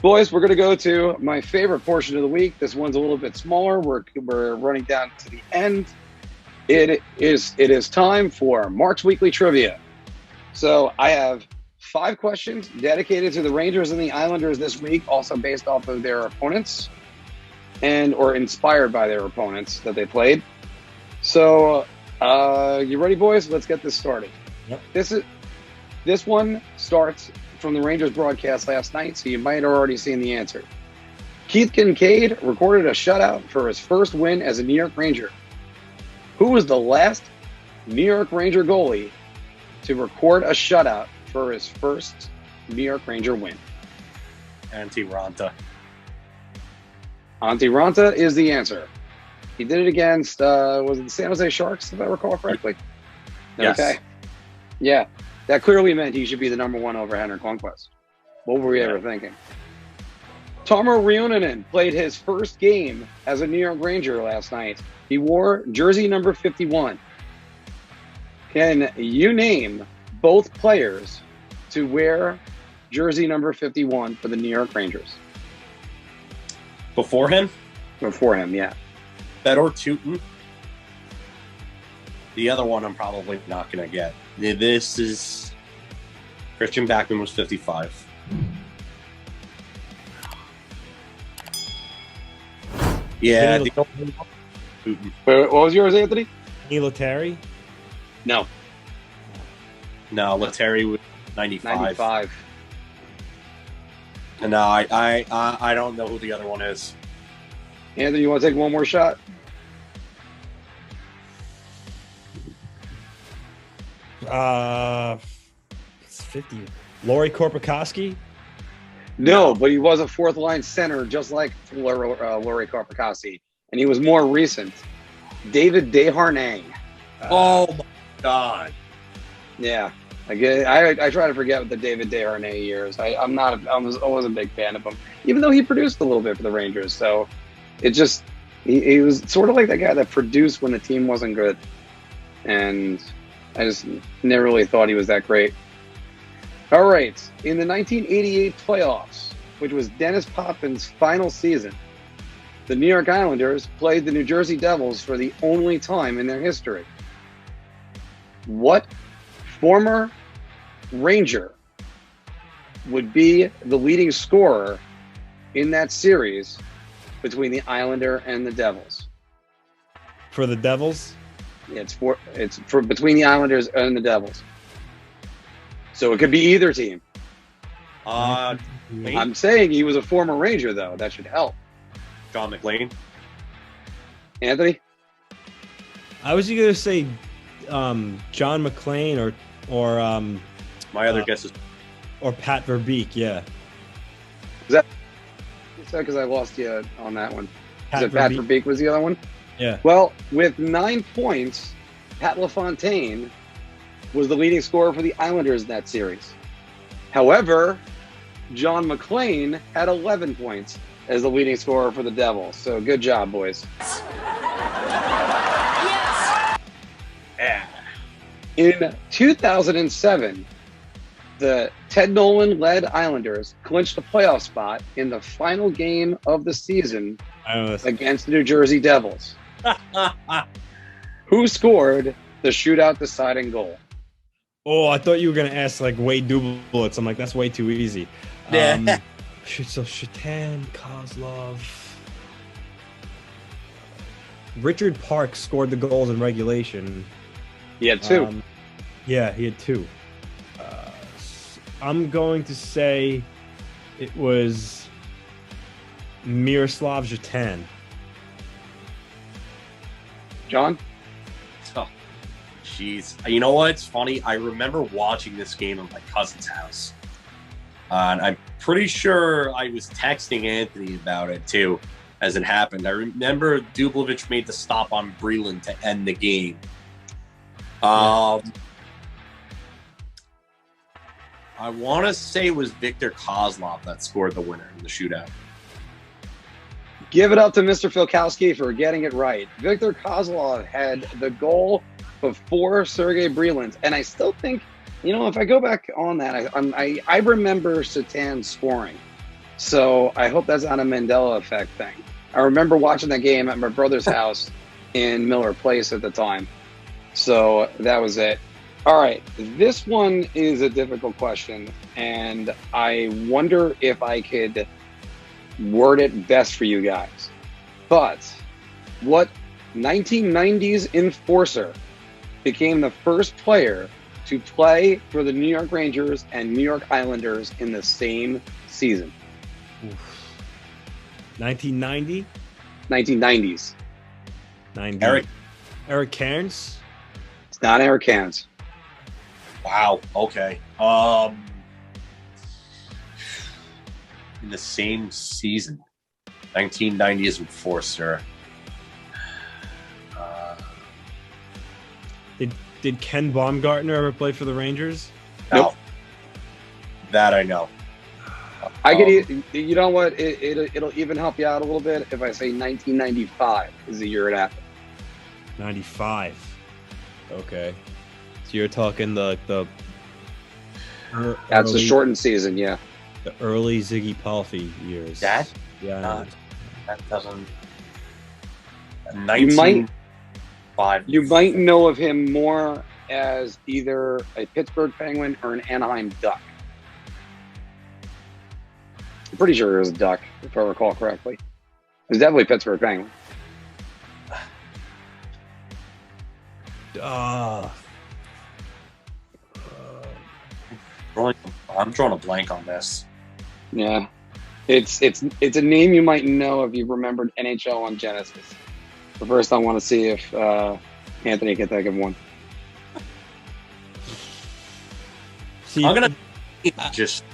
Boys, we're going to go to my favorite portion of the week. This one's a little bit smaller. We're running down to the end. It is time for Mark's Weekly Trivia. So I have 5 questions dedicated to the Rangers and the Islanders this week, also based off of their opponents or inspired by their opponents that they played. So you ready, boys? Let's get this started. Yep. This one starts from the Rangers broadcast last night, so you might have already seen the answer. Keith Kincaid recorded a shutout for his first win as a New York Ranger. Who was the last New York Ranger goalie to record a shutout for his first New York Ranger win? Antti Ranta. Antti Ranta is the answer. He did it against, was it the San Jose Sharks, if I recall correctly? Yes. Okay. Yeah. That clearly meant he should be the number 1 over Henrik Lundqvist. What were we ever thinking? Tarmo Reunanen played his first game as a New York Ranger last night. He wore jersey number 51. Can you name both players to wear jersey number 51 for the New York Rangers? Before him? Before him, yeah. Fedor Tutin. The other one I'm probably not going to get. This is Christian Backman was 55. Yeah. Wait, what was yours, Anthony? Lettieri? No. No, Lettieri was 95. 95. No, I don't know who the other one is. Anthony, you want to take one more shot? It's 50. Lori Korpikoski? No, but he was a 4th-line center, just like Lori Korpikoski, and he was more recent. David Desharnais. Oh my God! Yeah, I try to forget the David Desharnais years. I was a big fan of him, even though he produced a little bit for the Rangers. So it just he was sort of like that guy that produced when the team wasn't good, and I just never really thought he was that great. All right. In the 1988 playoffs, which was Dennis Potvin' final season, the New York Islanders played the New Jersey Devils for the only time in their history. What former Ranger would be the leading scorer in that series between the Islander and the Devils? For the Devils? It's for between the Islanders and the Devils. So it could be either team. I'm saying he was a former Ranger, though. That should help. John McLean. Anthony? I was going to say John McClane or My other guess is or Pat Verbeek. Yeah. Is that because I lost you on that one? Pat Verbeek was the other one? Yeah. Well, with 9 points, Pat LaFontaine was the leading scorer for the Islanders in that series. However, John McClane had 11 points as the leading scorer for the Devils. So good job, boys. yes. Yeah. In 2007, the Ted Nolan-led Islanders clinched a playoff spot in the final game of the season against the New Jersey Devils. Who scored the shootout deciding goal? Oh, I thought you were going to ask like Wade Dublitz. I'm like, that's way too easy. Yeah. So Shatan, Kozlov. Richard Park scored the goals in regulation. He had 2. Yeah, he had 2. I'm going to say it was Miroslav Shatan. John? Oh, jeez. You know what? It's funny. I remember watching this game at my cousin's house. And I'm pretty sure I was texting Anthony about it, too, as it happened. I remember Dublovich made the stop on Breland to end the game. I want to say it was Victor Kozlov that scored the winner in the shootout. Give it up to Mr. Filkowski for getting it right. Victor Kozlov had the goal before Sergei Breland. And I still think, if I go back on that, I remember Satan scoring. So I hope that's not a Mandela effect thing. I remember watching that game at my brother's house in Miller Place at the time. So that was it. All right, this one is a difficult question, and I wonder if I could word it best for you guys. But what 1990s enforcer became the first player to play for the New York Rangers and New York Islanders in the same season? 1990? 1990s. 90. Eric Cairns? It's not Eric Cairns. Wow. Okay. In the same season, 1990s enforcer. Did Ken Baumgartner ever play for the Rangers? No. Nope. That I know. I could, you know what? It'll even help you out a little bit if I say 1995 is the year it happened. 95. Okay. So you're talking the That's a shortened season, yeah. The early Ziggy Palffy years. That? Yeah. That doesn't. You might know of him more as either a Pittsburgh Penguin or an Anaheim Duck. I'm pretty sure it was a Duck, if I recall correctly. It was definitely Pittsburgh Penguin. I'm drawing a blank on this. Yeah, it's a name you might know if you remembered NHL on Genesis. But first, I want to see if Anthony can think of one. See, I'm gonna just.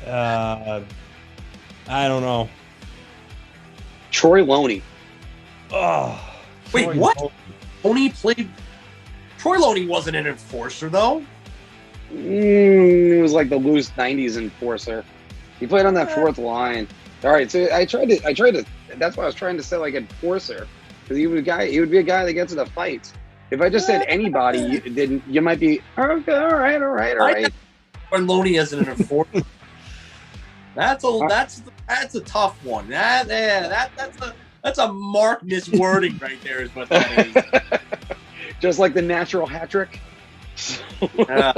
I don't know. Troy Loney. Oh, Wait, Troy what? Loney. Loney played. Troy Loney wasn't an enforcer though. It was like the loose '90s enforcer. He played on that fourth line. All right, so I tried to. That's why I was trying to say like enforcer, because he would be a guy that gets in the fights. If I just said anybody, then you might be okay. All right. Troy Loney as an enforcer. That's a tough one. That's a Marc miswording right there. Is what that is. Just like the natural hat trick. Yeah.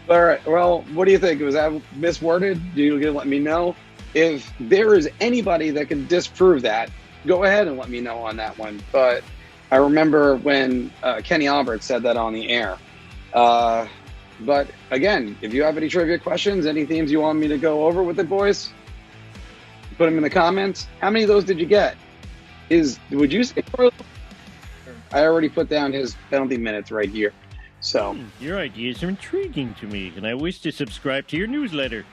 All right. Well, what do you think? Was that misworded? You can let me know. If there is anybody that can disprove that, go ahead and let me know on that one. But I remember when Kenny Albert said that on the air. But again, if you have any trivia questions, any themes you want me to go over with it, boys, put them in the comments. How many of those did you get? Would you say? I already put down his penalty minutes right here. So Your ideas are intriguing to me, and I wish to subscribe to your newsletter.